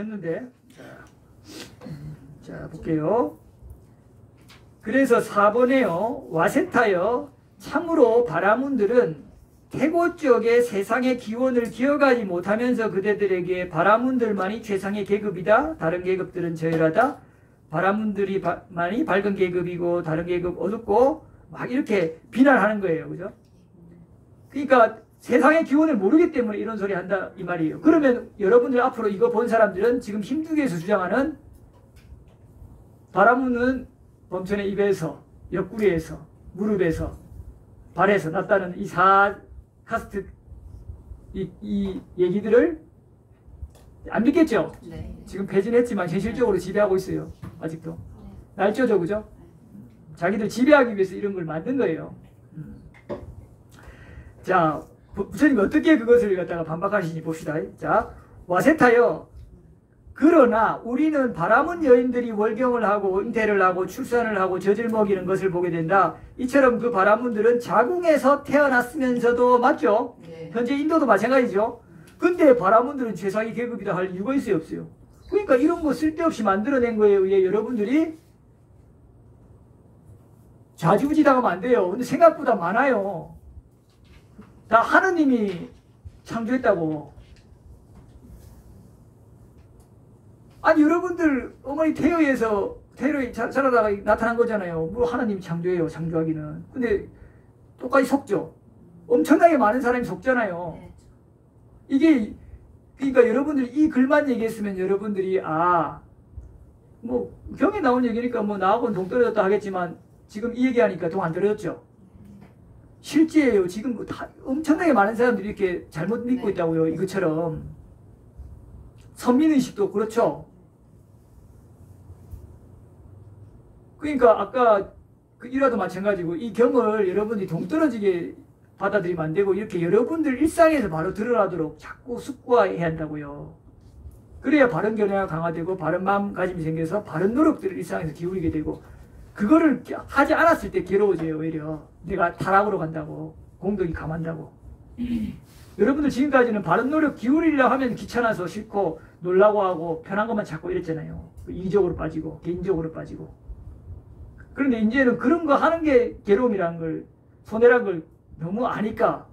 했는데 자 볼게요. 그래서 4번에요. 와세타여 참으로 바라문들은 태고 쪽의 세상의 기원을 기억하지 못하면서 그대들에게 바라문들만이 최상의 계급이다. 다른 계급들은 저열하다. 바라문들이 만이 밝은 계급이고 다른 계급 어둡고 막 이렇게 비난하는 거예요. 그죠? 그러니까 세상의 기원을 모르기 때문에 이런 소리 한다 이 말이에요. 그러면 여러분들 앞으로 이거 본 사람들은 지금 힘두개에서 주장하는 바라문은 범천의 입에서, 옆구리에서, 무릎에서, 발에서 났다는 이 4카스트 이 얘기들을 안 믿겠죠? 네. 지금 폐진했지만 현실적으로 지배하고 있어요. 아직도. 네. 날조죠, 그죠? 자기들 지배하기 위해서 이런 걸 만든 거예요. 자, 부처님이 어떻게 그것을 갖다가 반박하시니 봅시다. 자, 와세타여. 그러나 우리는 바라문 여인들이 월경을 하고 잉태를 하고 출산을 하고 젖을 먹이는 것을 보게 된다. 이처럼 그 바라문들은 자궁에서 태어났으면서도 맞죠? 네. 현재 인도도 마찬가지죠. 근데 바라문들은 최상위 계급이다 할 이유가 있어요, 없어요? 그러니까 이런 거 쓸데없이 만들어낸 거에 의해 여러분들이 좌지우지당하면 안 돼요. 근데 생각보다 많아요. 다 하느님이 창조했다고. 아니 여러분들 어머니 태어에 자라다가 나타난 거잖아요. 뭐 하나님이 창조해요. 창조하기는. 근데 똑같이 속죠. 엄청나게 많은 사람이 속잖아요. 네. 이게 그러니까 여러분들이 이 글만 얘기했으면 여러분들이 뭐 경에 나온 얘기니까 뭐 나하고는 동떨어졌다 하겠지만 지금 이 얘기하니까 동 안 떨어졌죠. 실제예요. 지금 뭐 다 엄청나게 많은 사람들이 이렇게 잘못 믿고 네. 있다고요. 이것처럼. 선민의식도 그렇죠. 그러니까 아까 그 일화도 마찬가지고 이 경을 여러분들이 동떨어지게 받아들이면 안 되고 이렇게 여러분들 일상에서 바로 드러나도록 자꾸 습관해야 한다고요. 그래야 바른 견해가 강화되고 바른 마음가짐이 생겨서 바른 노력들을 일상에서 기울이게 되고 그거를 하지 않았을 때 괴로워져요. 오히려 내가 타락으로 간다고 공덕이 감한다고. 여러분들 지금까지는 바른 노력 기울이려 하면 귀찮아서 싫고 놀라고 하고 편한 것만 찾고 이랬잖아요. 이기적으로 빠지고 개인적으로 빠지고. 그런데 이제는 그런 거 하는 게 괴로움이라는 걸 손해란 걸 너무 아니까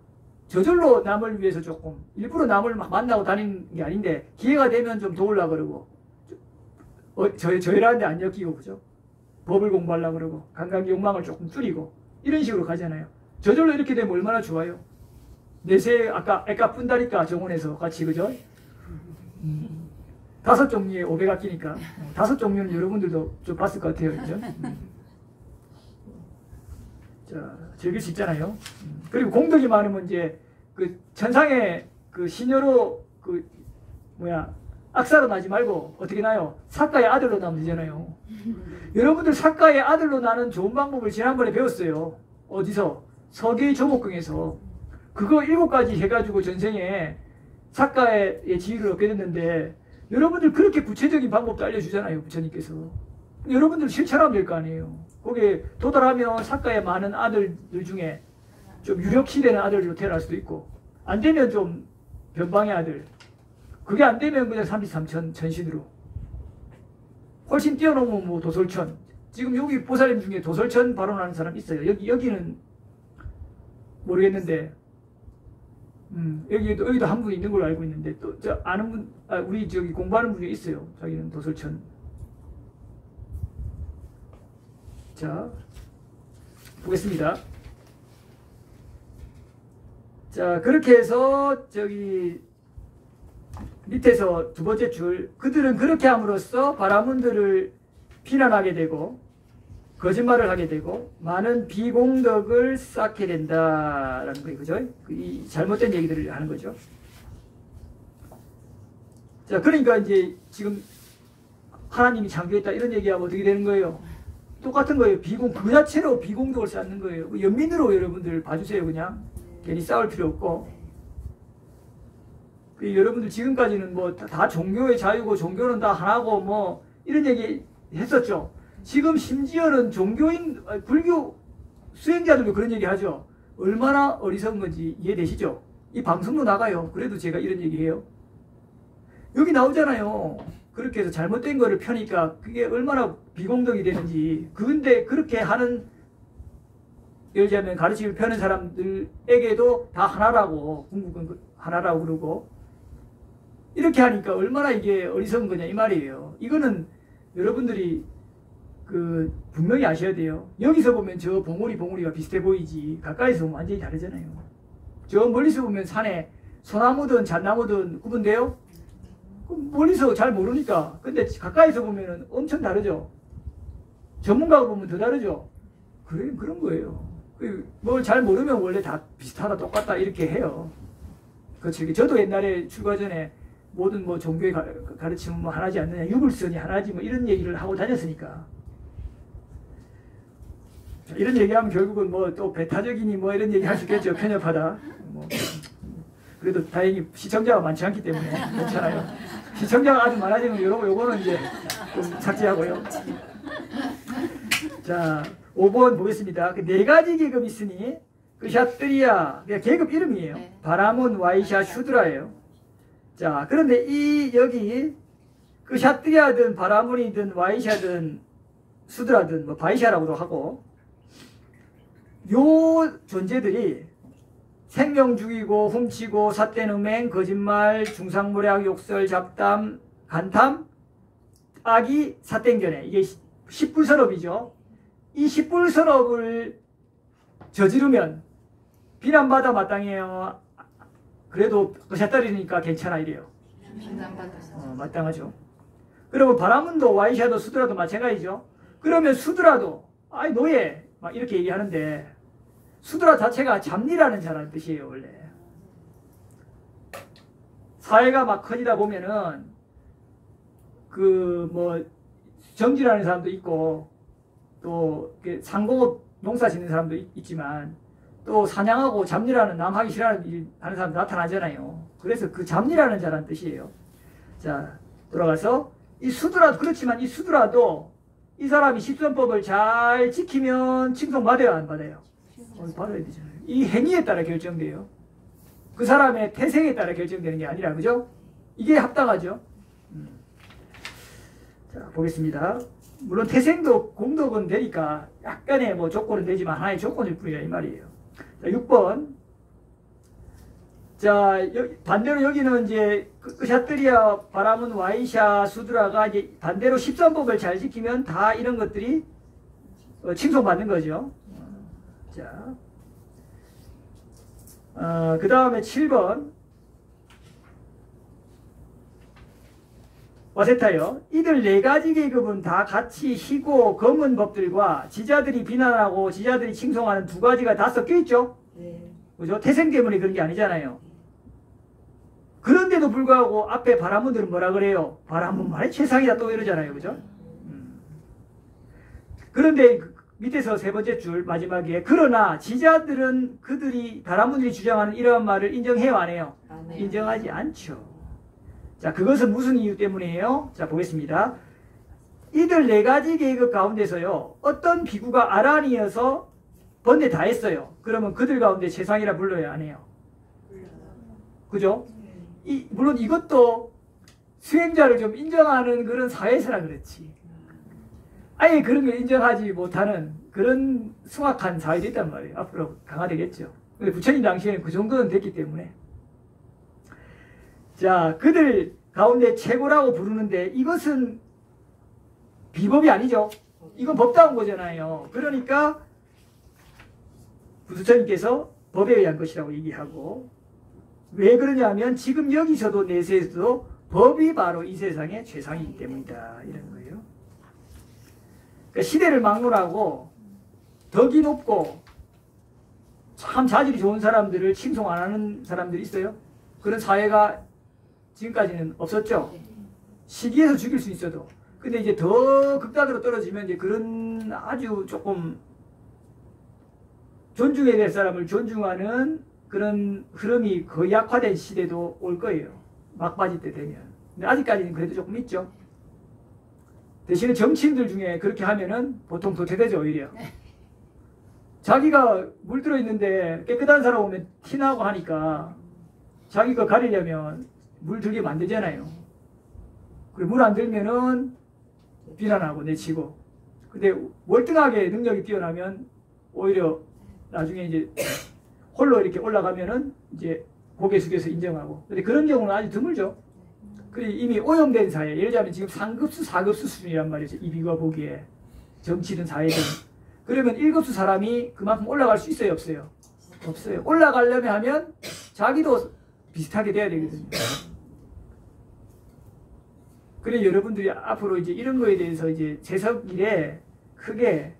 저절로 남을 위해서 조금 일부러 남을 막 만나고 다니는 게 아닌데 기회가 되면 좀 도우려고 그러고 저희라는데 안 엮이고 그죠? 법을 공부하려고 그러고 감각 욕망을 조금 줄이고 이런 식으로 가잖아요. 저절로 이렇게 되면 얼마나 좋아요. 내세 아까 뿐다리까 정원에서 같이 그죠? 5종류의 500악기니까 5종류는 여러분들도 좀 봤을 것 같아요. 그죠? 자, 즐길 수 있잖아요. 그리고 공덕이 많으면 이제 그 천상의 그 시녀로 악사로 나지 말고 어떻게 나요? 사가의 아들로 나면 되잖아요. 여러분들 사가의 아들로 나는 좋은 방법을 지난번에 배웠어요. 어디서? 서계의 조목경에서. 그거 7가지 해가지고 전생에 사가의 지위를 얻게 됐는데 여러분들 그렇게 구체적인 방법도 알려주잖아요. 부처님께서. 여러분들 실천하면 될 거 아니에요. 거기에 도달하면 사가의 많은 아들들 중에 좀 유력시 되는 아들로 태어날 수도 있고 안 되면 좀 변방의 아들. 그게 안 되면 그냥 33천 천신으로. 훨씬 뛰어넘으면 뭐 도솔천. 지금 여기 보살님 중에 도솔천 발언하는 사람 있어요. 여기는 모르겠는데 여기도 한 분 있는 걸로 알고 있는데 또 저 아는 분 우리 저기 공부하는 분 중에 있어요. 자기는 도솔천. 자 보겠습니다. 자 그렇게 해서 저기 밑에서 두 번째 줄 그들은 그렇게 함으로써 바라문들을 비난하게 되고 거짓말을 하게 되고 많은 비공덕을 쌓게 된다라는 거예요. 그죠? 이 잘못된 얘기들을 하는 거죠. 자, 그러니까 이제 지금 하나님이 창조했다 이런 얘기하면 어떻게 되는 거예요? 똑같은 거예요. 그 자체로 비공덕을 쌓는 거예요. 연민으로 여러분들 봐주세요. 그냥 괜히 싸울 필요 없고. 여러분들 지금까지는 뭐 다 종교의 자유고 종교는 다 하나고 뭐 이런 얘기 했었죠. 지금 심지어는 종교인 불교 수행자들도 그런 얘기 하죠. 얼마나 어리석은 건지 이해되시죠? 이 방송도 나가요. 그래도 제가 이런 얘기해요. 여기 나오잖아요. 그렇게 해서 잘못된 거를 펴니까 그게 얼마나 비공덕이 되는지. 근데 그렇게 하는, 예를 들자면 가르침을 펴는 사람들에게도 다 하나라고, 궁극은 하나라고 그러고, 이렇게 하니까 얼마나 이게 어리석은 거냐 이 말이에요. 이거는 여러분들이 분명히 아셔야 돼요. 여기서 보면 저 봉우리가 비슷해 보이지 가까이서 보면 완전히 다르잖아요. 저 멀리서 보면 산에 소나무든 잣나무든 구분돼요? 멀리서 잘 모르니까. 근데 가까이서 보면 엄청 다르죠. 전문가가 보면 더 다르죠. 그런 거예요. 뭘 잘 모르면 원래 다 비슷하다 똑같다 이렇게 해요. 그렇죠. 저도 옛날에 출가 전에 모든 뭐 종교의 가르침은 뭐 하나지 않느냐, 유불선이 하나지 뭐 이런 얘기를 하고 다녔으니까. 이런 얘기하면 결국은 뭐 또 배타적이니 뭐 이런 얘기 할 수 있겠죠. 편협하다. 뭐. 그래도 다행히 시청자가 많지 않기 때문에 괜찮아요. 시청자가 아주 많아지면 요거는 이제 좀 삭제하고요. 자, 5번 보겠습니다. 그 4가지 계급이 있으니 샤뜨리아, 계급 이름이에요. 바라문, 와이샤, 슈드라예요. 자, 그런데 여기 샤뜨리아든 바라문이든 와이샤든 수드라든 뭐 바이샤라고도 하고, 요 존재들이 생명 죽이고 훔치고 삿된 음행, 거짓말, 중상모략, 욕설, 잡담, 간탐, 악이 삿된견해. 이게 십불선업이죠. 이 십불선업을 저지르면 비난받아 마땅해요. 그래도 샤따리니까 괜찮아 이래요. 마땅하죠. 그리고 바라문도 와이샤도 수드라도 마찬가지죠. 그러면 수드라도 아이 노예 막 이렇게 얘기하는데, 수드라 자체가 잡리라는 자라는 뜻이에요. 원래 사회가 막 커지다 보면은 뭐 정진하는 사람도 있고, 또 상공업 농사 짓는 사람도 있지만, 또 사냥하고 잡리라는 남 하기 싫어하는 일 하는 사람도 나타나잖아요. 그래서 그 잡리라는 자라는 뜻이에요. 자, 돌아가서 이 수드라도 그렇지만, 이 수드라도 이 사람이 십선법을 잘 지키면 칭송받아요, 안 받아요? 받아야 되잖아요. 이 행위에 따라 결정돼요. 그 사람의 태생에 따라 결정되는 게 아니라, 그죠? 이게 합당하죠. 자, 보겠습니다. 물론 태생도 공덕은 되니까 약간의 뭐 조건은 되지만 하나의 조건일 뿐이라 이 말이에요. 자, 6번. 자, 반대로 여기는 이제 샤뜨리아, 바라문, 와이샤, 수드라가 이제 반대로 십선법을 잘 지키면 다 이런 것들이 칭송받는 거죠. 자, 그 다음에 7번. 와세타요. 이들 4가지 계급은 다 같이 희고 검은 법들과 지자들이 비난하고 지자들이 칭송하는 2가지가 다 섞여 있죠. 네. 그죠? 태생 때문에 그런 게 아니잖아요. 그런데도 불구하고 앞에 바라문들은 뭐라 그래요? 바라문 말이 최상이다 또 이러잖아요. 그죠? 그런데 밑에서 3번째 줄 마지막에, 그러나 지자들은 바라문들이 주장하는 이러한 말을 인정해요, 안 해요? 네. 인정하지 않죠. 자, 그것은 무슨 이유 때문이에요? 자, 보겠습니다. 이들 4가지 계급 가운데서요, 어떤 비구가 아란이어서 번뇌 다 했어요. 그러면 그들 가운데 최상이라 불러야 안 해요? 그죠? 물론 이것도 수행자를 좀 인정하는 그런 사회에서나 그렇지, 아예 그런 걸 인정하지 못하는 그런 숭악한 사회도 있단 말이에요. 앞으로 강화되겠죠. 근데 부처님 당시에는 그 정도는 됐기 때문에. 자, 그들 가운데 최고라고 부르는데 이것은 비법이 아니죠. 이건 법다운 거잖아요. 그러니까 부처님께서 법에 의한 것이라고 얘기하고, 왜 그러냐면 지금 여기서도 내세에서도 법이 바로 이 세상의 최상이기 때문이다, 이런 거예요. 그러니까 시대를 막론하고 덕이 높고 참 자질이 좋은 사람들을 칭송 안 하는 사람들이 있어요? 그런 사회가 지금까지는 없었죠. 시기에서 죽일 수 있어도. 근데 이제 더 극단으로 떨어지면 이제 그런 아주 조금 존중해야 될 사람을 존중하는 그런 흐름이 거의 약화된 시대도 올 거예요. 막바지 때 되면. 근데 아직까지는 그래도 조금 있죠. 대신에 정치인들 중에 그렇게 하면은 보통 도태되죠, 오히려. 자기가 물들어 있는데 깨끗한 사람 오면 티나고 하니까 자기가 가리려면 물 들게 만들잖아요. 그리고 물 안 들면은 비난하고 내치고. 근데 월등하게 능력이 뛰어나면 오히려 나중에 이제 홀로 이렇게 올라가면은 이제 고개 숙여서 인정하고. 근데 그런 경우는 아주 드물죠. 그리고 이미 오염된 사회, 예를 들자면 지금 3급수, 4급수 수준이란 말이죠. 이 비교가 보기에. 정치든 사회든. 그러면 1급수 사람이 그만큼 올라갈 수 있어요, 없어요? 없어요. 올라가려면 하면 자기도 비슷하게 돼야 되거든요. 그래 여러분들이 앞으로 이제 이런 거에 대해서 이제 재석 일에 크게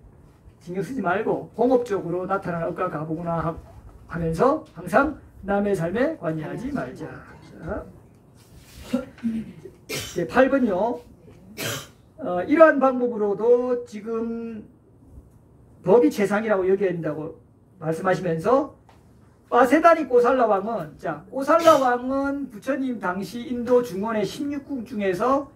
신경 쓰지 말고 공업적으로 나타나는 억과 가보구나 하면서 항상 남의 삶에 관여하지 말자. 자, 8번요. 이러한 방법으로도 지금 법이 최상이라고 여겨야 된다고 말씀하시면서 바세다니 꼬살라 왕은, 자, 꼬살라 왕은 부처님 당시 인도 중원의 16국 중에서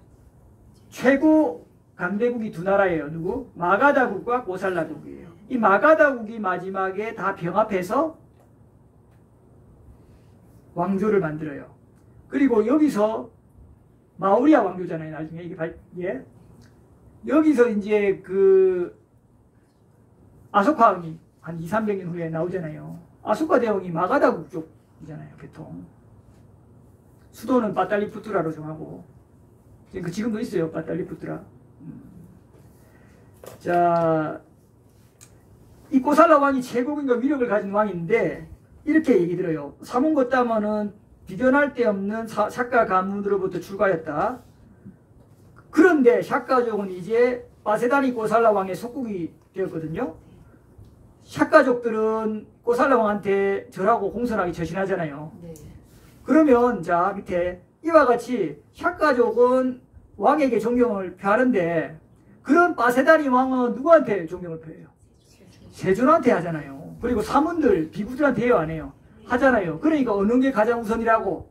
최고 강대국이 두 나라예요. 누구? 마가다국과 꼬살라국이에요. 이 마가다국이 마지막에 다 병합해서 왕조를 만들어요. 그리고 여기서 마우리아 왕조잖아요. 나중에 이게 예. 여기서 이제 그 아소카 왕이 한 200~300년 후에 나오잖아요. 아소카 대왕이 마가다국 쪽이잖아요. 보통 수도는 빠탈리푸트라로 정하고 지금도 있어요. 빠탈리푸트라. 자, 이 꼬살라 왕이 최고인과 위력을 가진 왕인데 이렇게 얘기 들어요. 사문고따머는 비견할 데 없는 샤카 가문으로부터 출가했다. 그런데 샤카족은 이제 바세다니 꼬살라 왕의 속국이 되었거든요. 샤카족들은 꼬살라 왕한테 절하고 공손하게 처신하잖아요. 네. 그러면 자 밑에 이와 같이 샤카족은 왕에게 존경을 표하는데 그런 바세다니 왕은 누구한테 존경을 표해요? 세존한테 하잖아요. 그리고 사문들 비구들한테 해요, 안 해요? 하잖아요. 그러니까 어느 게 가장 우선이라고?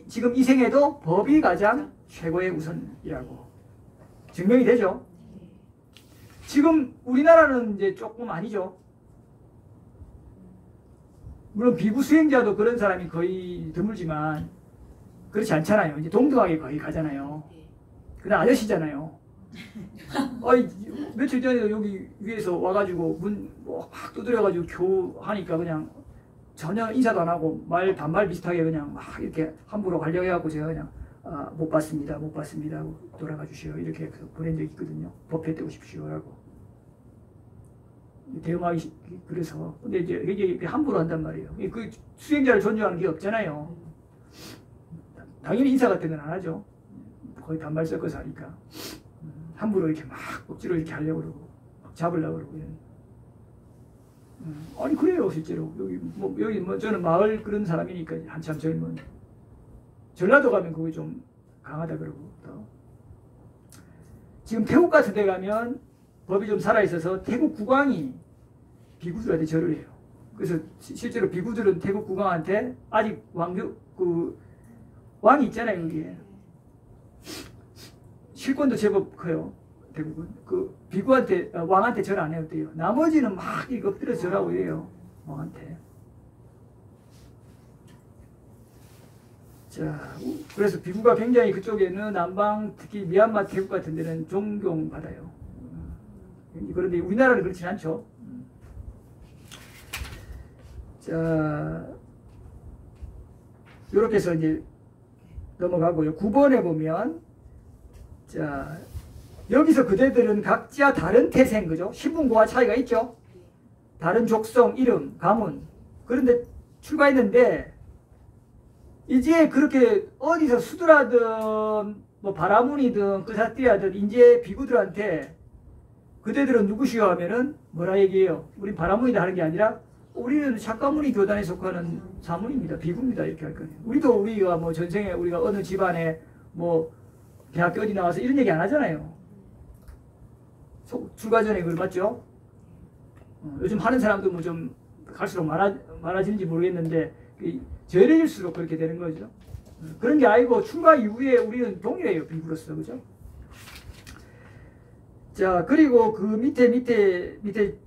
지금 이 생에도 법이 가장 최고의 우선이라고 증명이 되죠. 지금 우리나라는 이제 조금 아니죠. 물론 비구 수행자도 그런 사람이 거의 드물지만 그렇지 않잖아요. 이제 동등하게 거의 가잖아요. 그냥 아저씨잖아요. 며칠 전에 여기 위에서 와가지고 문 막 두드려가지고 교하니까 그냥 전혀 인사도 안 하고 반말 비슷하게 그냥 막 이렇게 함부로 가려고 해갖고 제가 그냥 못 봤습니다 하고 돌아가 주시오 이렇게 보낸 적이 있거든요. 법회 때 오십시오 라고 대응하기 그래서. 근데 이제 이게 함부로 한단 말이에요. 그 수행자를 존중하는 게 없잖아요. 당연히 인사 같은 건 안 하죠. 거의 반말 섞어서 하니까 함부로 이렇게 막 억지로 이렇게 하려고 그러고 막 잡으려고 그러고. 아니 그래요 실제로. 여기 뭐 저는 마을 그런 사람이니까 한참 젊은 전라도 가면 그게 좀 강하다 그러고 또. 지금 태국 같은 데 가면 법이 좀 살아있어서 태국 국왕이 비구들한테 절을 해요. 그래서 실제로 비구들은 태국 국왕한테 아직 왕이 있잖아요 여기에. 실권도 제법 커요. 대부분 그 비구한테 왕한테 절 안 해도 돼요. 나머지는 막 이렇게 엎드려 절하고 이래요 왕한테. 자, 그래서 비구가 굉장히 그쪽에는 남방 특히 미얀마 태국 같은 데는 존경받아요. 그런데 우리나라는 그렇진 않죠. 자, 이렇게 해서 이제 넘어가고요. 9번에 보면 자, 여기서 그대들은 각자 다른 태생, 그죠? 신분고와 차이가 있죠? 다른 족성, 이름, 가문. 그런데 출가했는데, 이제 그렇게 어디서 수두라든, 뭐 바라문이든, 그사띠라든, 이제 비구들한테 그대들은 누구시오 하면은 뭐라 얘기해요? 우린 바라문이다 하는 게 아니라, 우리는 샤카무니 교단에 속하는 사문입니다. 비구입니다. 이렇게 할 거예요. 우리가 뭐 전생에 우리가 어느 집안에 뭐 대학교 어디 나와서 이런 얘기 안 하잖아요. 출가 전에 그걸 봤죠? 요즘 하는 사람도 뭐 좀 갈수록 많아지는지 모르겠는데 저래질수록 그렇게 되는 거죠. 그런 게 아니고 출가 이후에 우리는 동일해요. 비구로서. 그죠? 자, 그리고 그 밑에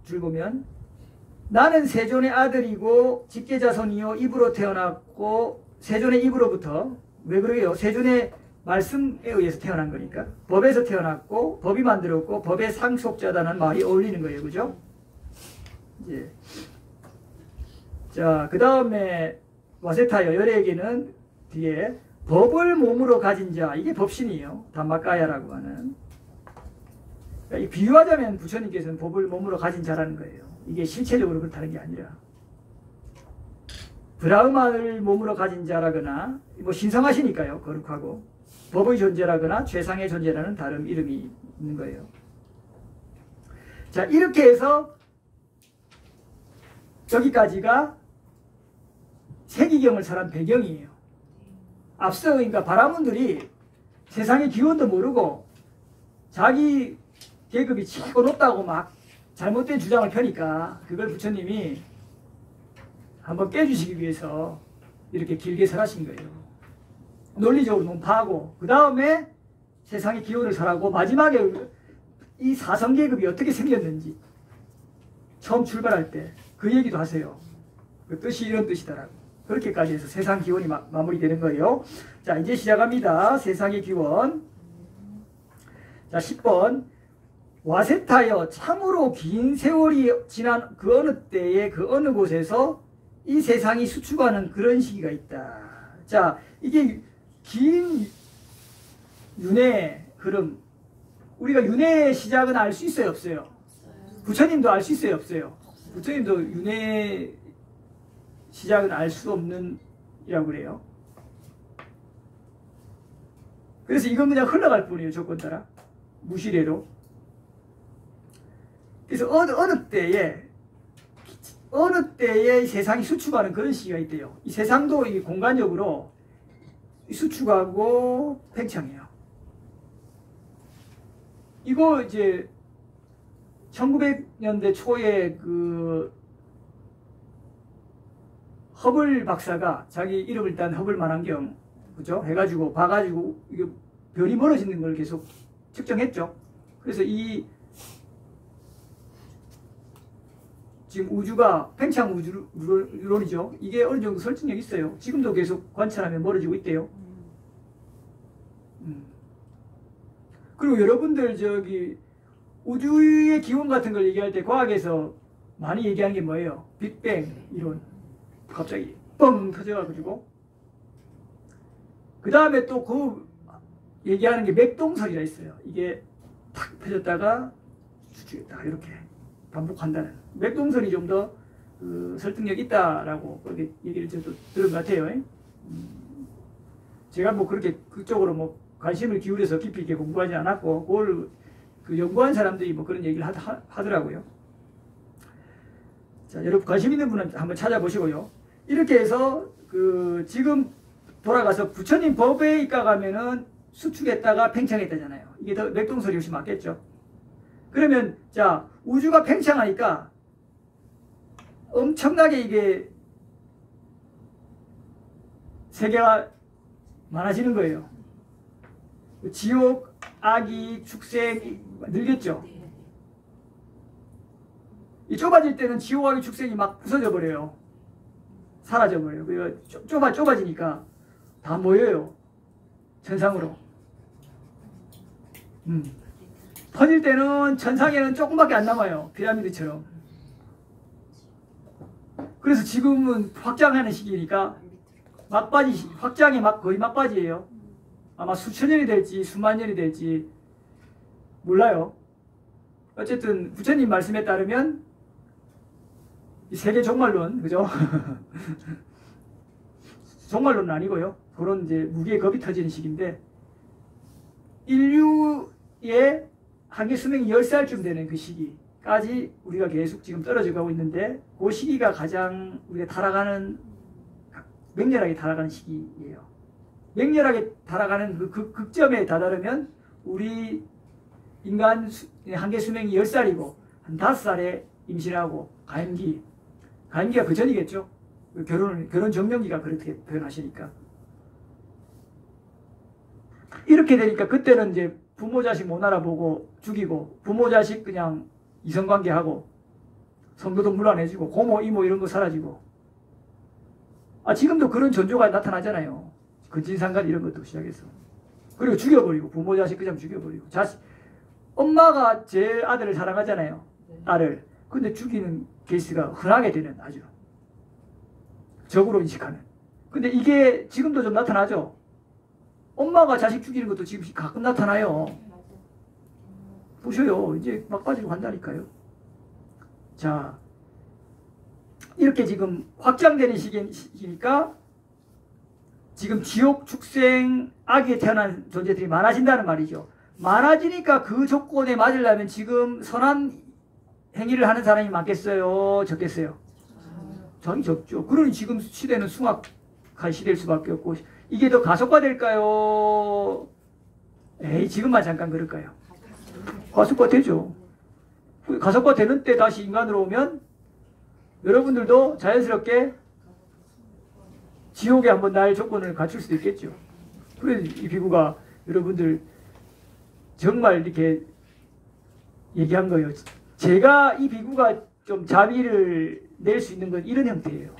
줄 보면 나는 세존의 아들이고 직계자손이요 입으로 태어났고 세존의 입으로부터 왜 그러게요? 세존의 말씀에 의해서 태어난 거니까. 법에서 태어났고 법이 만들었고 법의 상속자다는 말이 어울리는 거예요. 그죠? 이제 자, 그 다음에 와세타요 열에게는 뒤에 법을 몸으로 가진 자, 이게 법신이에요. 담마까야라고 하는. 그러니까 이 비유하자면 부처님께서는 법을 몸으로 가진 자라는 거예요. 이게 실체적으로 그렇다는 게 아니라 브라흐마를 몸으로 가진 자라거나 뭐 신성하시니까요. 거룩하고 법의 존재라거나 최상의 존재라는 다른 이름이 있는 거예요. 자, 이렇게 해서 여기까지가 세기경을 설한 배경이에요. 앞서 그러니까 바라문들이 세상의 기원도 모르고 자기 계급이 최고 높다고 막 잘못된 주장을 펴니까 그걸 부처님이 한번 깨주시기 위해서 이렇게 길게 설하신 거예요. 논리적으로 논파하고 그 다음에 세상의 기원을 설하고 마지막에 이 사성계급이 어떻게 생겼는지 처음 출발할 때 그 얘기도 하세요. 그 뜻이 이런 뜻이다라고. 그렇게까지 해서 세상 기원이 마무리되는 거예요. 자, 이제 시작합니다. 세상의 기원. 자, 10번. 와세타여 참으로 긴 세월이 지난 그 어느 때에 그 어느 곳에서 이 세상이 수축하는 그런 시기가 있다. 자, 이게 긴 윤회 흐름. 우리가 윤회의 시작은 알 수 있어요, 없어요? 부처님도 알 수 있어요, 없어요? 부처님도 윤회 시작은 알 수 없는 이라고 그래요. 그래서 이건 그냥 흘러갈 뿐이에요. 조건 따라. 무시례로. 그래서 어느 때에 세상이 수축하는 그런 시기가 있대요. 이 세상도 이 공간적으로 수축하고 팽창해요. 이거 이제 1900년대 초에 그 허블 박사가 자기 이름을 딴 허블 만환경, 그죠? 해가지고 봐가지고 이게 별이 멀어지는 걸 계속 측정했죠. 그래서 이 지금 우주가 팽창 우주론이죠. 이게 어느 정도 설득력이 있어요. 지금도 계속 관찰하면 멀어지고 있대요. 그리고 여러분들 저기 우주의 기원 같은 걸 얘기할 때 과학에서 많이 얘기하는 게 뭐예요? 빅뱅 이론. 갑자기 뻥 터져가지고 그 다음에 또 그 얘기하는 게 맥동설이라 있어요. 이게 탁 펴졌다가 수축했다 이렇게 반복한다는 맥동설이 좀 더 설득력 있다라고 그렇게 얘기를 저도 들은 것 같아요. 제가 뭐 그렇게 그쪽으로 뭐 관심을 기울여서 깊이 있게 공부하지 않았고 그걸 그 연구한 사람들이 뭐 그런 얘기를 하더라고요. 자, 여러분 관심 있는 분은 한번 찾아보시고요. 이렇게 해서 그 지금 돌아가서 부처님 법에 입각하면은 수축했다가 팽창했다잖아요. 이게 더 맥동설이 훨씬 맞겠죠. 그러면 자, 우주가 팽창하니까 엄청나게 이게 세계가 많아지는 거예요. 지옥, 악이, 축생이 늘겠죠. 이 좁아질 때는 지옥, 악이, 축생이 막 부서져 버려요. 사라져 버려요. 좁아지니까 다 모여요. 천상으로. 퍼질 때는 천상에는 조금밖에 안 남아요. 피라미드처럼. 그래서 지금은 확장하는 시기니까 막바지, 확장이 거의 막바지예요. 아마 수천 년이 될지 수만 년이 될지 몰라요. 어쨌든 부처님 말씀에 따르면 이 세계 종말론, 그죠? 종말론은 아니고요. 그런 이제 무게의 겁이 터지는 시기인데 인류의 한계 수명이 10살쯤 되는 그 시기까지 우리가 계속 지금 떨어져 가고 있는데 그 시기가 가장 우리가 맹렬하게 달아가는 시기예요. 맹렬하게 달아가는 그 극점에 다다르면 우리 인간 한계 수명이 10살이고 한 5살에 임신하고 가임기가 그 전이겠죠. 결혼 정년기가 그렇게 표현하시니까. 이렇게 되니까 그때는 이제 부모 자식 못 알아보고 죽이고 부모 자식 그냥 이성관계하고 성도도 물러내주고 고모 이모 이런 거 사라지고 지금도 그런 전조가 나타나잖아요. 근친상간 이런 것도 시작해서 그리고 죽여버리고 부모 자식 그냥 죽여버리고 엄마가 제 아들을 사랑하잖아요. 딸을. 근데 죽이는 케이스가 흔하게 되는 아주 적으로 인식하는. 근데 이게 지금도 좀 나타나죠. 엄마가 자식 죽이는 것도 지금 가끔 나타나요. 보셔요. 이제 막바지로 간다니까요. 자, 이렇게 지금 확장되는 시기니까 지금 지옥, 축생, 악에 태어난 존재들이 많아진다는 말이죠. 많아지니까 그 조건에 맞으려면 지금 선한 행위를 하는 사람이 많겠어요? 적겠어요? 당연히 적죠. 그러니 지금 시대는 숭악한 시대일 수밖에 없고, 이게 더 가속화될까요? 에이, 지금만 잠깐 그럴까요? 가속화되죠. 가속화되는 때 다시 인간으로 오면 여러분들도 자연스럽게 지옥에 한번 날 조건을 갖출 수도 있겠죠. 그래서 이 비구가 여러분들 정말 이렇게 얘기한 거예요. 제가 이 비구가 좀 자비를 낼 수 있는 건 이런 형태예요.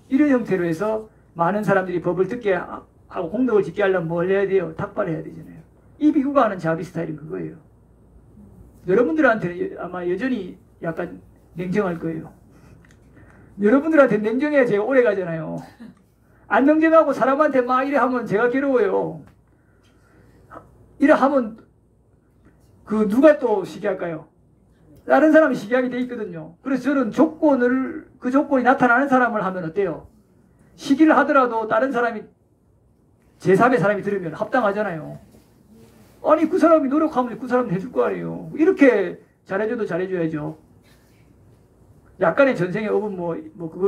이런 형태로 해서 많은 사람들이 법을 듣게 하고 공덕을 짓게 하려면 뭘 해야 돼요? 탁발해야 되잖아요. 이 비구가 하는 자비 스타일은 그거예요. 여러분들한테는 아마 여전히 약간 냉정할 거예요. 여러분들한테 냉정해야 제가 오래 가잖아요. 안 냉정하고 사람한테 막 이래 하면 제가 괴로워요. 이래 하면 그 누가 또 시기할까요? 다른 사람이 시기하게 돼 있거든요. 그래서 저는 그 조건이 나타나는 사람을 하면 어때요? 시기를 하더라도 다른 사람이 제3의 사람이 들으면 합당하잖아요. 아니 그 사람이 노력하면 그 사람 해줄 거 아니에요. 이렇게 잘해줘도 잘해줘야죠. 약간의 전생의 업은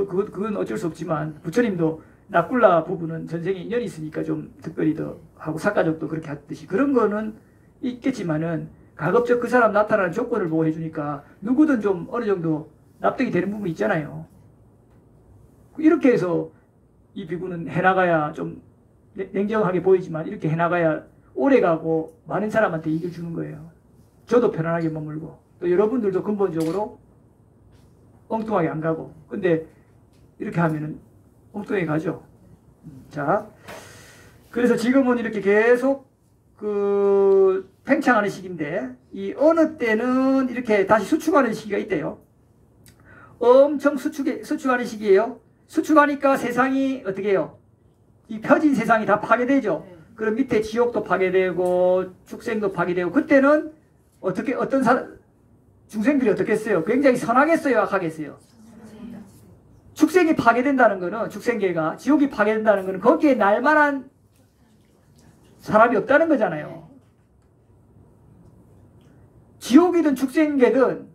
그건 어쩔 수 없지만 부처님도 나꿀라 부부는 전생에 인연이 있으니까 좀 특별히 더 하고 사가족도 그렇게 하듯이 그런 거는 있겠지만은 가급적 그 사람 나타나는 조건을 보고 해주니까 누구든 좀 어느 정도 납득이 되는 부분이 있잖아요. 이렇게 해서 이 비구는 해나가야 좀 냉정하게 보이지만 이렇게 해나가야 오래가고 많은 사람한테 이익을 주는 거예요. 저도 편안하게 머물고 또 여러분들도 근본적으로 엉뚱하게 안 가고. 근데 이렇게 하면은 엉뚱하게 가죠. 자, 그래서 지금은 이렇게 계속 팽창하는 시기인데 이 어느 때는 이렇게 다시 수축하는 시기가 있대요. 엄청 수축하는 시기예요. 수축하니까 세상이 어떻게 해요? 이 펴진 세상이 다 파괴되죠. 그럼 밑에 지옥도 파괴되고 축생도 파괴되고 그때는 중생들이 어떻게 했어요? 굉장히 선하겠어요? 악하겠어요? 축생이 파괴된다는 거는 축생계가 지옥이 파괴된다는 거는 거기에 날만한 사람이 없다는 거잖아요. 지옥이든 축생계든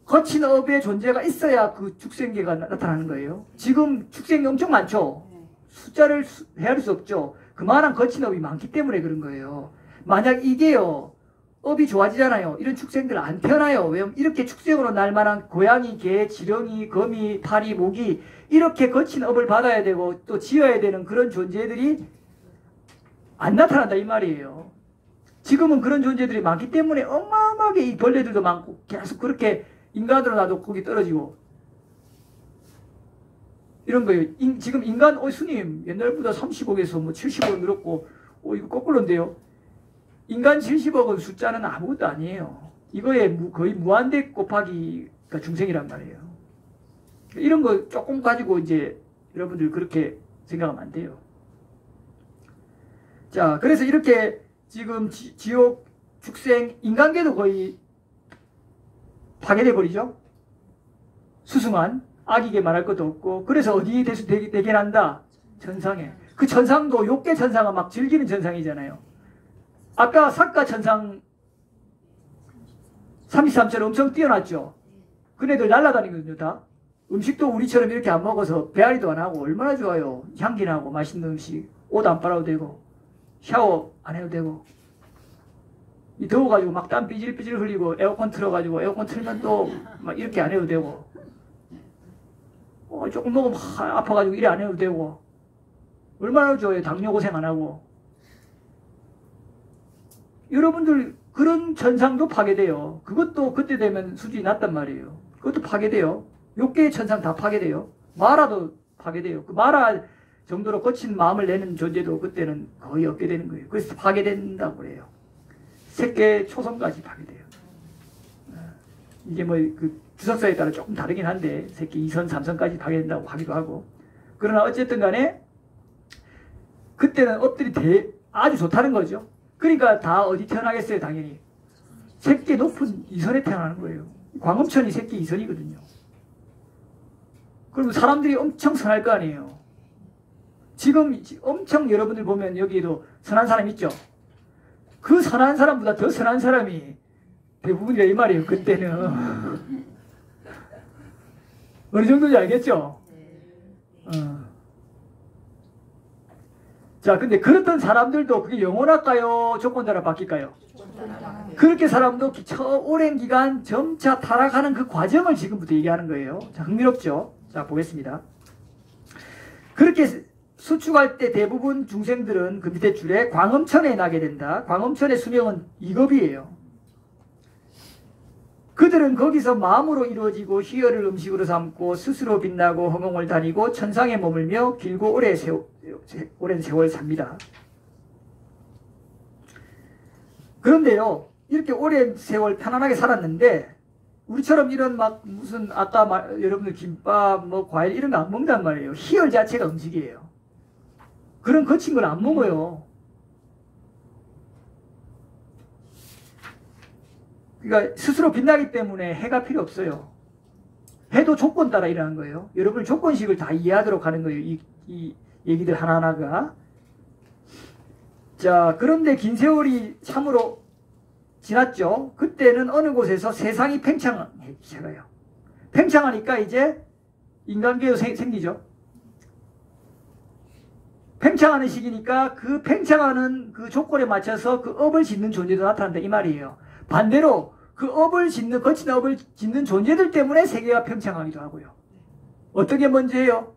거친 업의 존재가 있어야 그 축생계가 나타나는 거예요. 지금 축생이 엄청 많죠. 숫자를 헤아릴 수 없죠. 그만한 거친 업이 많기 때문에 그런 거예요. 만약 이게요 업이 좋아지잖아요. 이런 축생들 안 태어나요. 왜냐면 이렇게 축생으로 날 만한 고양이, 개, 지렁이, 거미, 파리, 모기 이렇게 거친 업을 받아야 되고 또 지어야 되는 그런 존재들이 안 나타난다 이 말이에요. 지금은 그런 존재들이 많기 때문에 어마어마하게 이 벌레들도 많고 계속 그렇게 인간으로 나도 거기 떨어지고 이런 거예요. 지금 인간 스님 옛날보다 30억에서 뭐 70억 늘었고 이거 거꾸로인데요. 인간 70억은 숫자는 아무것도 아니에요. 이거에 거의 무한대 곱하기가 중생이란 말이에요. 이런 거 조금 가지고 이제 여러분들 그렇게 생각하면 안 돼요. 자, 그래서 이렇게 지금 지옥, 축생, 인간계도 거의 파괴돼 버리죠. 수승한 악이게 말할 것도 없고 그래서 어디에 되게 난다? 천상에. 그 천상도 욕계 천상은 막 즐기는 천상이잖아요. 아까 사가 천상 33처럼 엄청 뛰어났죠. 그네들 날아다니거든요 다. 음식도 우리처럼 이렇게 안 먹어서 배앓이도 안 하고 얼마나 좋아요. 향기 나고 맛있는 음식 옷 안 빨아도 되고 샤워 안 해도 되고 이 더워가지고 막 땀 삐질삐질 흘리고 에어컨 틀어가지고 에어컨 틀면 또 막 이렇게 안 해도 되고 조금 먹으면 아파가지고 이래 안 해도 되고 얼마나 좋아요. 당뇨 고생 안 하고. 여러분들 그런 천상도 파괴돼요. 그것도 그때 되면 수준이 낮단 말이에요. 그것도 파괴돼요. 욕계의 천상 다 파괴돼요. 마라도 파괴돼요. 그 마라 정도로 거친 마음을 내는 존재도 그때는 거의 없게 되는 거예요. 그래서 파괴된다고 그래요. 색계 초성까지 파괴돼요. 이게 뭐 그 주석사에 따라 조금 다르긴 한데 색계 2선, 3선까지 파괴된다고 하기도 하고. 그러나 어쨌든 간에 그때는 업들이 아주 좋다는 거죠. 그러니까 다 어디 태어나겠어요, 당연히. 색계 높은 2선에 태어나는 거예요. 광음천이 색계 2선이거든요. 그럼 사람들이 엄청 선할 거 아니에요. 지금 엄청 여러분들 보면 여기에도 선한 사람 있죠? 그 선한 사람보다 더 선한 사람이 대부분이라 이 말이에요. 그때는. 어느 정도인지 알겠죠? 자, 근데 그랬던 사람들도 그게 영원할까요? 조건 따라 바뀔까요? 그렇게 사람도 오랜 기간 점차 타락하는 그 과정을 지금부터 얘기하는 거예요. 자, 흥미롭죠? 자, 보겠습니다. 그렇게 수축할 때 대부분 중생들은 그 밑에 줄에 광음천에 나게 된다. 광음천의 수명은 2급이에요. 그들은 거기서 마음으로 이루어지고 희열을 음식으로 삼고 스스로 빛나고 허공을 다니고 천상에 머물며 길고 오랜 세월 삽니다. 그런데요, 이렇게 오랜 세월 편안하게 살았는데 우리처럼 이런 막 무슨 아까 여러분들 김밥 뭐 과일 이런 거 안 먹는단 말이에요. 희열 자체가 음식이에요. 그런 거친 걸 안 먹어요. 그러니까 스스로 빛나기 때문에 해가 필요 없어요. 해도 조건 따라 일하는 거예요. 여러분 조건식을 다 이해하도록 하는 거예요. 이 얘기들 하나하나가. 자, 그런데 긴 세월이 참으로 지났죠. 그때는 어느 곳에서 세상이 팽창해요. 팽창하니까 이제 인간계도 생기죠. 팽창하는 시기니까 그 팽창하는 그 조건에 맞춰서 그 업을 짓는 존재도 나타난다 이 말이에요. 반대로 그 업을 짓는, 거친 업을 짓는 존재들 때문에 세계가 팽창하기도 하고요. 어떤 게 먼저예요?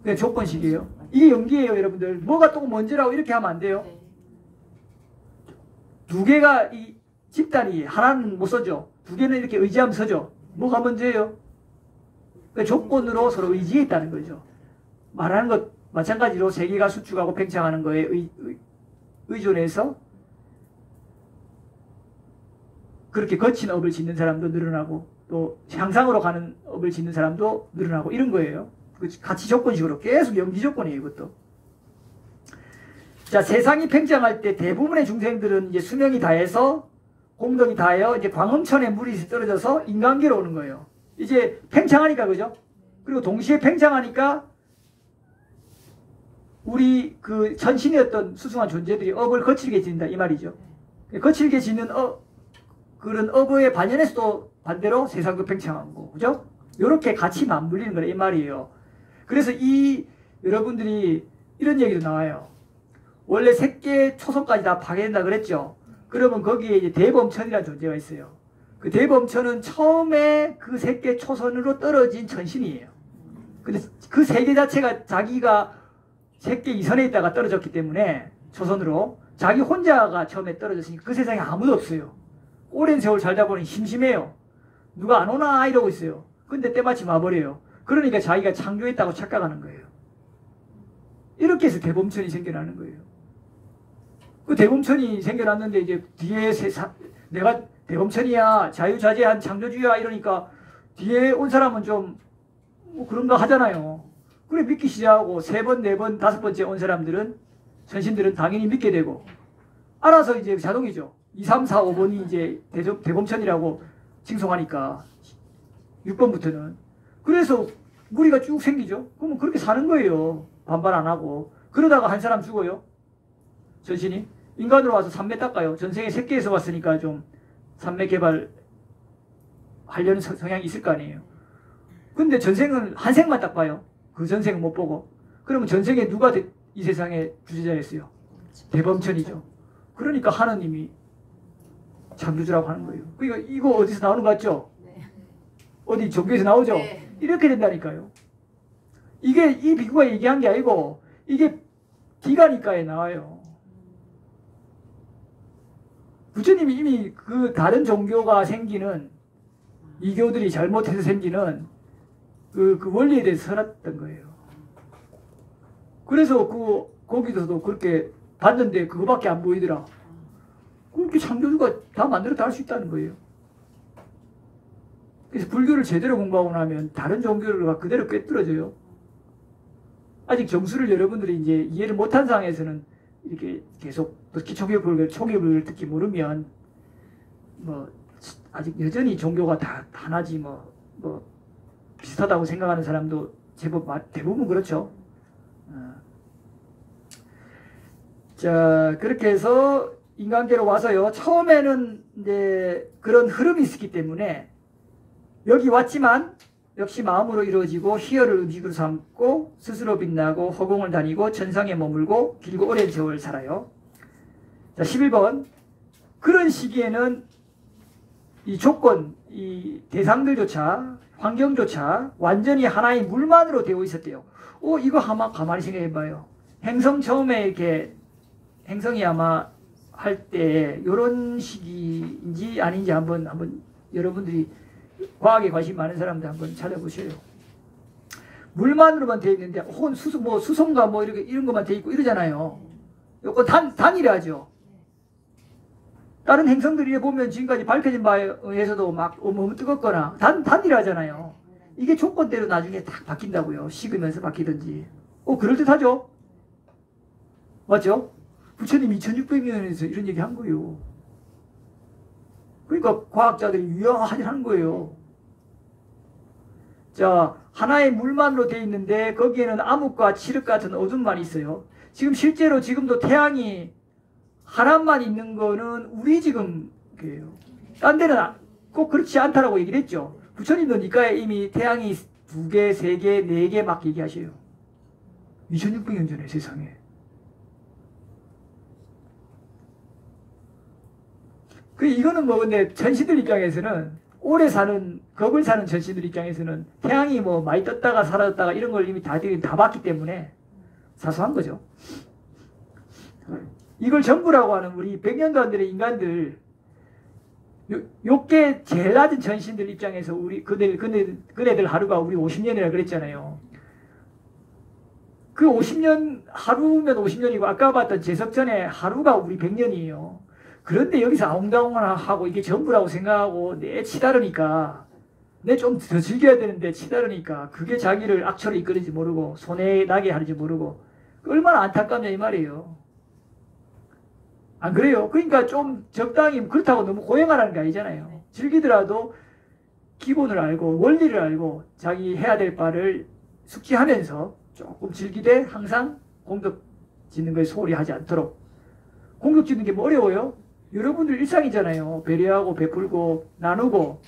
그냥 조건식이에요. 이게 연기예요, 여러분들. 뭐가 또 먼저라고 이렇게 하면 안 돼요. 두 개가 이 집단이 하나는 못 서죠. 두 개는 이렇게 의지하면 서죠. 뭐가 먼저예요? 그러니까 조건으로 서로 의지해 있다는 거죠. 말하는 것 마찬가지로 세계가 수축하고 팽창하는 거에 의존해서 그렇게 거친 업을 짓는 사람도 늘어나고 또 향상으로 가는 업을 짓는 사람도 늘어나고 이런 거예요. 같이 조건식으로 계속 연기 조건이에요, 이것도. 자, 세상이 팽창할 때 대부분의 중생들은 이제 수명이 다해서 공덕이 다하여 이제 광음천에 물이 떨어져서 인간계로 오는 거예요. 이제 팽창하니까, 그죠? 그리고 동시에 팽창하니까 우리 그 천신이었던 수승한 존재들이 업을 거칠게 짓는다 이 말이죠. 거칠게 짓는 그런 업의 반연에서도 반대로 세상도 팽창하고, 그죠? 요렇게 같이 맞물리는 거라 이 말이에요. 그래서 여러분들이 이런 얘기도 나와요. 원래 색계 초성까지 다 파괴된다 그랬죠? 그러면 거기에 이제 대범천이라는 존재가 있어요. 그 대범천은 처음에 그 색계 초선으로 떨어진 천신이에요. 근데 그 세계 자체가 자기가 색계 이선에 있다가 떨어졌기 때문에 초선으로 자기 혼자가 처음에 떨어졌으니까 그 세상에 아무도 없어요. 오랜 세월 살다 보니 심심해요. 누가 안 오나 이러고 있어요. 근데 때마침 와버려요. 그러니까 자기가 창조했다고 착각하는 거예요. 이렇게 해서 대범천이 생겨나는 거예요. 그 대범천이 생겨났는데 이제 뒤에 내가 대범천이야, 자유자재한 창조주의야 이러니까 뒤에 온 사람은 좀 뭐 그런가 하잖아요. 그래 믿기 시작하고 3번, 4번, 5번째 온 사람들은 천신들은 당연히 믿게 되고 알아서 이제 자동이죠. 2, 3, 4, 5번이 이제 대범천이라고 칭송하니까 6번부터는 그래서 무리가 쭉 생기죠. 그러면 그렇게 사는 거예요. 반발 안 하고. 그러다가 한 사람 죽어요. 전신이. 인간으로 와서 삼매 닦아요. 전생에 새끼에서 왔으니까 좀 삼매 개발 하려는 성향이 있을 거 아니에요. 근데 전생은 한 생만 딱 봐요. 그 전생은 못 보고. 그러면 전생에 누가 이 세상의 주제자였어요? 대범천이죠. 그러니까 하느님이 창조주라고 하는 거예요. 그러니까 이거 어디서 나오는 거 같죠? 네. 어디 종교에서 나오죠? 네. 이렇게 된다니까요. 이게 이 비구가 얘기한 게 아니고 이게 기가니까에 나와요. 부처님이 이미 그 다른 종교가 생기는 이교들이 잘못해서 생기는 그 원리에 대해서 써놨던 거예요. 그래서 거기서도 그렇게 봤는데 그거밖에 안 보이더라. 그렇게 창조주가 다 만들었다 할 수 있다는 거예요. 그래서 불교를 제대로 공부하고 나면 다른 종교가 그대로 꿰뚫어져요. 아직 정수를 여러분들이 이제 이해를 못한 상황에서는 이렇게 계속 특히 초계불교를 특히 모르면 뭐 아직 여전히 종교가 다 하나지 뭐 비슷하다고 생각하는 사람도 제법 대부분 그렇죠. 자, 그렇게 해서 인간계로 와서요. 처음에는 이제 그런 흐름이 있었기 때문에 여기 왔지만 역시 마음으로 이루어지고 희열을 음식으로 삼고 스스로 빛나고 허공을 다니고 천상에 머물고 길고 오랜 세월 살아요. 자, 11번. 그런 시기에는 이 조건, 이 대상들조차 환경조차 완전히 하나의 물만으로 되어 있었대요. 이거 아마 가만히 생각해봐요. 행성 처음에 이렇게 행성이 아마 할 때 이런 시기인지 아닌지 한번 여러분들이 과학에 관심 많은 사람들 한번 찾아보세요. 물만으로만 되어 있는데 혹은 수송과 이런 것만 되어 있고 이러잖아요. 이거 단일하죠. 다른 행성들이 보면 지금까지 밝혀진 바에 의해서도 막 너무 뜨겁거나 단일하잖아요. 이게 조건대로 나중에 딱 바뀐다고요. 식으면서 바뀌든지. 그럴듯하죠? 맞죠? 부처님 2600년에서 이런 얘기 한 거예요. 그러니까 과학자들이 유효하게 하는 거예요. 자, 하나의 물만으로 되어 있는데 거기에는 암흑과 칠흑 같은 어둠만 있어요. 지금 실제로 지금도 태양이 하나만 있는 거는 우리 지금 그래요. 딴 데는 꼭 그렇지 않다라고 얘기를 했죠. 부처님도 니까에 이미 태양이 2개, 3개, 4개 막 얘기하셔요. 2600년 전에 세상에. 이거는 근데 천신들 입장에서는 오래 사는, 겁을 사는 천신들 입장에서는 태양이 많이 떴다가 사라졌다가 이런 걸 이미 다 봤기 때문에 사소한 거죠. 이걸 전부라고 하는 우리 100년도 안 되는 인간들, 요게 제일 낮은 천신들 입장에서 그네들 하루가 우리 50년이라 그랬잖아요. 그 50년, 하루면 50년이고 아까 봤던 제석전의 하루가 우리 100년이에요. 그런데 여기서 아웅다웅하고 이게 전부라고 생각하고 내 치다르니까 내 좀 더 즐겨야 되는데 치다르니까 그게 자기를 악처로 이끄는지 모르고 손해 나게 하는지 모르고 얼마나 안타깝냐 이 말이에요. 안 그래요? 그러니까 좀 적당히 그렇다고 너무 고행하라는 게 아니잖아요. 즐기더라도 기본을 알고 원리를 알고 자기 해야 될 바를 숙지하면서 조금 즐기되 항상 공덕 짓는 거에 소홀히 하지 않도록. 공덕 짓는 게 뭐 어려워요? 여러분들 일상이잖아요. 배려하고 베풀고 나누고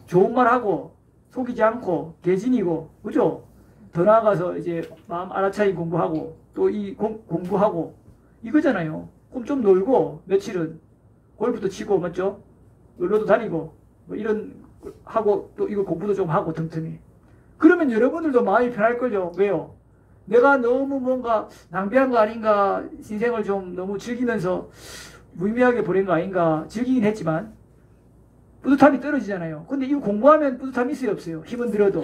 좋은 말하고 속이지 않고 개진이고 그죠? 더 나아가서 이제 마음 알아차리 공부하고 또 이 공부하고 이거잖아요. 그럼 좀 놀고 며칠은 골프도 치고 맞죠? 놀러도 다니고 이런 하고 또 이거 공부도 좀 하고 틈틈이. 그러면 여러분들도 마음이 편할걸요. 왜요? 내가 너무 뭔가 낭비한 거 아닌가, 인생을 좀 너무 즐기면서 무의미하게 보낸 거 아닌가, 즐기긴 했지만 뿌듯함이 떨어지잖아요. 근데 이거 공부하면 뿌듯함이 있어요 없어요? 힘은 들어도.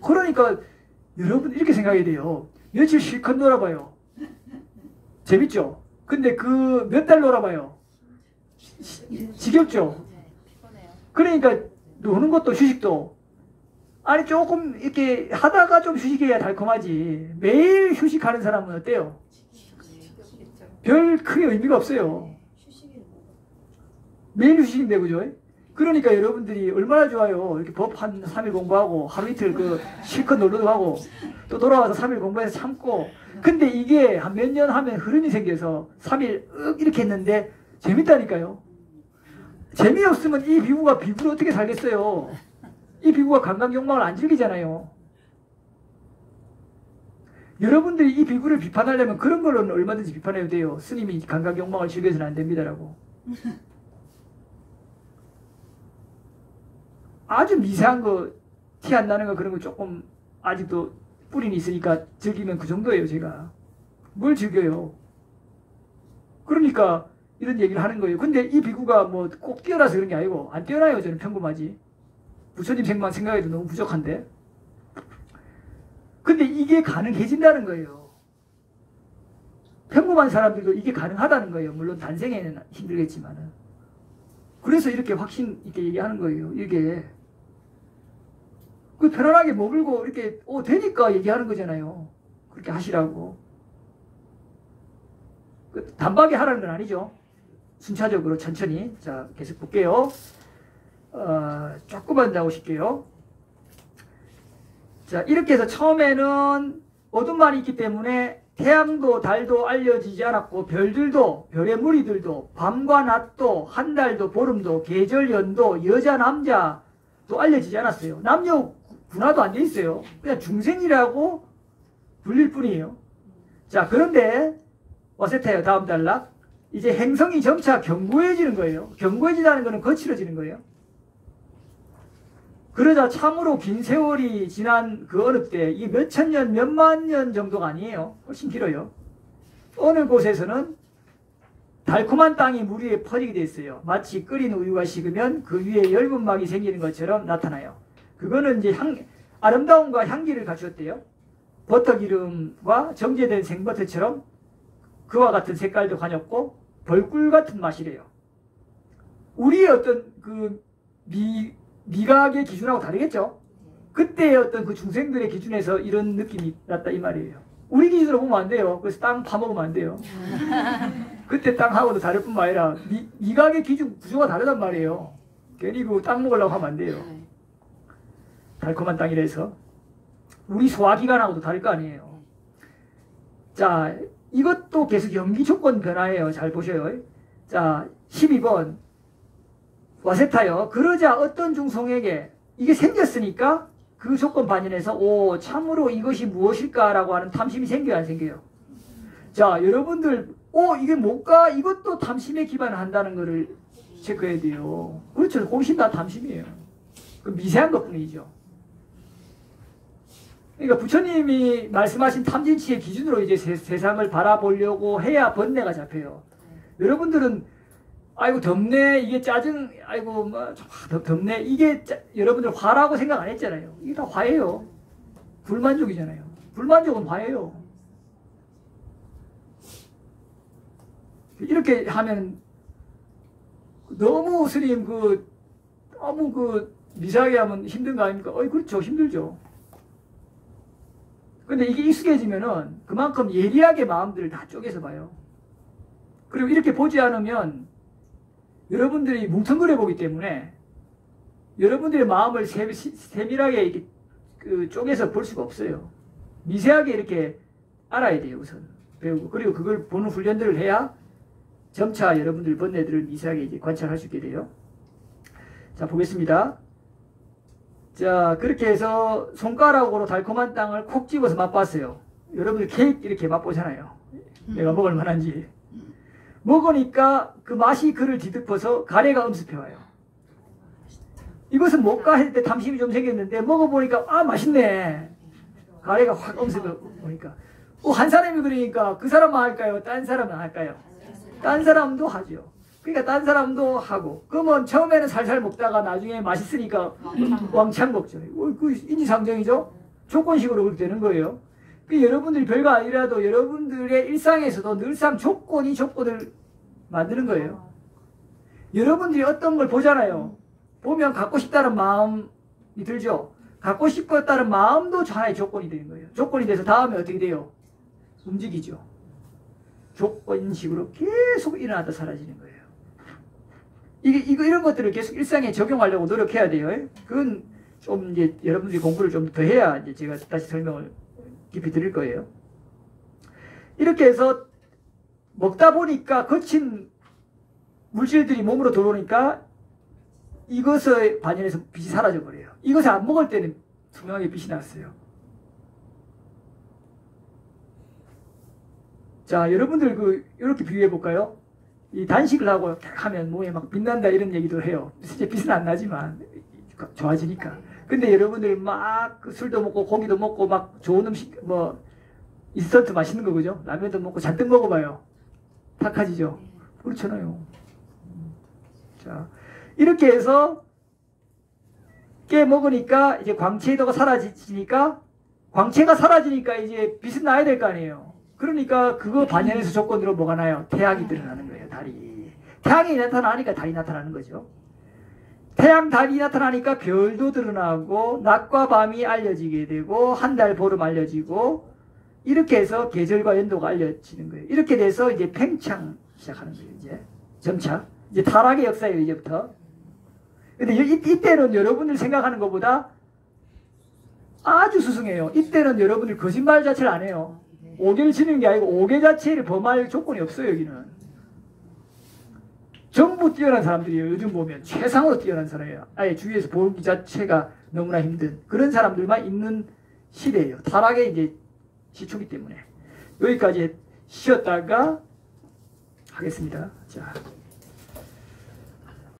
그러니까 여러분 이렇게 생각해야 돼요. 며칠 실컷 놀아봐요. 재밌죠? 근데 그 몇 달 놀아봐요. 지겹죠? 그러니까 노는 것도 휴식도 아니 조금 이렇게 하다가 좀 휴식해야 달콤하지. 매일 휴식하는 사람은 어때요? 별 크게 의미가 없어요. 매일 휴식인데 그죠? 그러니까 여러분들이 얼마나 좋아요. 이렇게 법 한 3일 공부하고 하루 이틀 실컷 놀러도 가고 또 돌아와서 3일 공부해서 참고. 근데 이게 한 몇 년 하면 흐름이 생겨서 3일 이렇게 했는데 재밌다니까요. 재미없으면 이 비구가 비구를 어떻게 살겠어요. 이 비구가 감각 욕망을 안 즐기잖아요. 여러분들이 이 비구를 비판하려면 그런 걸로는 얼마든지 비판해도 돼요. 스님이 감각 욕망을 즐겨서는 안 됩니다라고. 아주 미세한 거, 티 안 나는 거 그런 거 조금 아직도 뿌리는 있으니까 즐기면 그 정도예요. 제가. 뭘 즐겨요. 그러니까 이런 얘기를 하는 거예요. 근데 이 비구가 꼭 뛰어나서 그런 게 아니고 안 뛰어나요. 저는 평범하지. 부처님 생각해도 너무 부족한데. 근데 이게 가능해진다는 거예요. 평범한 사람들도 이게 가능하다는 거예요. 물론 단생에는 힘들겠지만은. 그래서 이렇게 확신 있게 얘기하는 거예요. 이게 그 편안하게 머물고 이렇게 되니까 얘기하는 거잖아요. 그렇게 하시라고. 그 단박에 하라는 건 아니죠. 순차적으로 천천히. 자, 계속 볼게요. 조금만 나오실게요. 자, 이렇게 해서 처음에는 어둠만 있기 때문에 태양도 달도 알려지지 않았고 별들도 별의 무리들도 밤과 낮도 한 달도 보름도 계절 연도 여자 남자도 알려지지 않았어요. 남녀 분화도 안 돼 있어요. 그냥 중생이라고 불릴 뿐이에요. 자, 그런데 와세타요. 다음 단락. 이제 행성이 점차 견고해지는 거예요. 견고해지다는 것은 거칠어지는 거예요. 그러자 참으로 긴 세월이 지난 그 어느 때, 이 몇천 년, 몇만 년 정도가 아니에요. 훨씬 길어요. 어느 곳에서는 달콤한 땅이 물 위에 퍼지게 돼 있어요. 마치 끓인 우유가 식으면 그 위에 엷은 막이 생기는 것처럼 나타나요. 그거는 이제 아름다움과 향기를 갖추었대요. 버터기름과 정제된 생버터처럼 그와 같은 색깔도 가졌고 벌꿀 같은 맛이래요. 우리의 어떤 그 미각의 기준하고 다르겠죠? 그때의 어떤 그 중생들의 기준에서 이런 느낌이 났다 이 말이에요. 우리 기준으로 보면 안 돼요. 그래서 땅 파먹으면 안 돼요. 그때 땅하고도 다를 뿐만 아니라 미각의 기준 구조가 다르단 말이에요. 괜히 그 땅 먹으려고 하면 안 돼요. 달콤한 땅이라서 우리 소화기관하고도 다를 거 아니에요. 자, 이것도 계속 연기 조건 변화예요. 잘 보셔요. 자, 12번 와세타요. 그러자 어떤 중성에게 이게 생겼으니까 그 조건 반영해서 참으로 이것이 무엇일까라고 하는 탐심이 생겨요, 안 생겨요? 자, 여러분들 이게 뭘까? 이것도 탐심에 기반한다는 거를 체크해야 돼요. 그렇죠. 훨씬 다 탐심이에요. 그 미세한 것뿐이죠. 그러니까 부처님이 말씀하신 탐진치의 기준으로 이제 세상을 바라보려고 해야 번뇌가 잡혀요. 여러분들은 아이고 덥네, 이게 짜증, 아이고 뭐 덥네, 이게 여러분들 화라고 생각 안 했잖아요. 이게 다 화예요. 불만족이잖아요. 불만족은 화예요. 이렇게 하면 너무 스님 너무 미세하게 하면 힘든 거 아닙니까? 그렇죠. 힘들죠. 근데 이게 익숙해지면은 그만큼 예리하게 마음들을 다 쪼개서 봐요. 그리고 이렇게 보지 않으면 여러분들이 뭉텅그려 보기 때문에 여러분들의 마음을 세밀하게 이렇게 쪼개서 볼 수가 없어요. 미세하게 이렇게 알아야 돼요, 우선. 배우고. 그리고 그걸 보는 훈련들을 해야 점차 여러분들 번뇌들을 미세하게 이제 관찰할 수 있게 돼요. 자, 보겠습니다. 자, 그렇게 해서 손가락으로 달콤한 땅을 콕 집어서 맛봤어요. 여러분들 케이크 이렇게 맛보잖아요. 내가 먹을 만한지. 먹으니까 그 맛이 그를 뒤덮어서 가래가 엄습해와요. 이것은 뭘까 했을 때 탐심이 좀 생겼는데 먹어보니까 맛있네. 가래가 확 엄습해오니까. 한 사람이 그러니까 그 사람만 할까요? 딴 사람은 할까요? 딴 사람도 하죠. 그러니까 딴 사람도 하고. 그러면 처음에는 살살 먹다가 나중에 맛있으니까 왕창 먹죠. 그 인지상정이죠. 조건식으로 그렇게 되는 거예요. 여러분들이 별거 아니라도 여러분들의 일상에서도 늘상 조건을 만드는 거예요. 여러분들이 어떤 걸 보잖아요. 보면 갖고 싶다는 마음이 들죠. 갖고 싶었다는 마음도 하나의 조건이 되는 거예요. 조건이 돼서 다음에 어떻게 돼요? 움직이죠. 조건식으로 계속 일어나다 사라지는 거예요. 이런 것들을 계속 일상에 적용하려고 노력해야 돼요. 그건 좀 이제 여러분들이 공부를 좀 더 해야 이제 제가 다시 설명을 깊이 드릴 거예요. 이렇게 해서 먹다 보니까 거친 물질들이 몸으로 들어오니까 이것을 반연해서 빛이 사라져 버려요. 이것을 안 먹을 때는 투명하게 빛이 났어요. 자, 여러분들 이렇게 비유해 볼까요? 이 단식을 하고 하면 몸에 막 빛난다 이런 얘기도 해요. 실제 빛은 안 나지만 좋아지니까. 근데 여러분들 막 술도 먹고 고기도 먹고 막 좋은 음식 인스턴트 맛있는 거 그죠? 라면도 먹고 잔뜩 먹어봐요. 탁해지죠? 그렇잖아요. 자, 이렇게 해서 깨 먹으니까 이제 광채도가 사라지니까 광채가 사라지니까 이제 빛은 나야 될 거 아니에요. 그러니까 그거 반연에서 조건으로 뭐가 나요? 태양이 드러나는 거예요. 달이. 태양이 나타나니까 달이 나타나는 거죠. 태양, 달이 나타나니까 별도 드러나고 낮과 밤이 알려지게 되고 한 달, 보름 알려지고 이렇게 해서 계절과 연도가 알려지는 거예요. 이렇게 돼서 이제 팽창 시작하는 거예요. 이제 점차 이제 타락의 역사예요. 이제부터. 근데 이때는 여러분들 생각하는 것보다 아주 수승해요. 이때는 여러분들 거짓말 자체를 안 해요. 오개를 치는 게 아니고 오개 자체를 범할 조건이 없어요. 여기는 전부 뛰어난 사람들이에요. 요즘 보면 최상으로 뛰어난 사람이에요. 아예 주위에서 보기 자체가 너무나 힘든 그런 사람들만 있는 시대예요. 타락의 이제 시초기 때문에 여기까지 쉬었다가 하겠습니다. 자.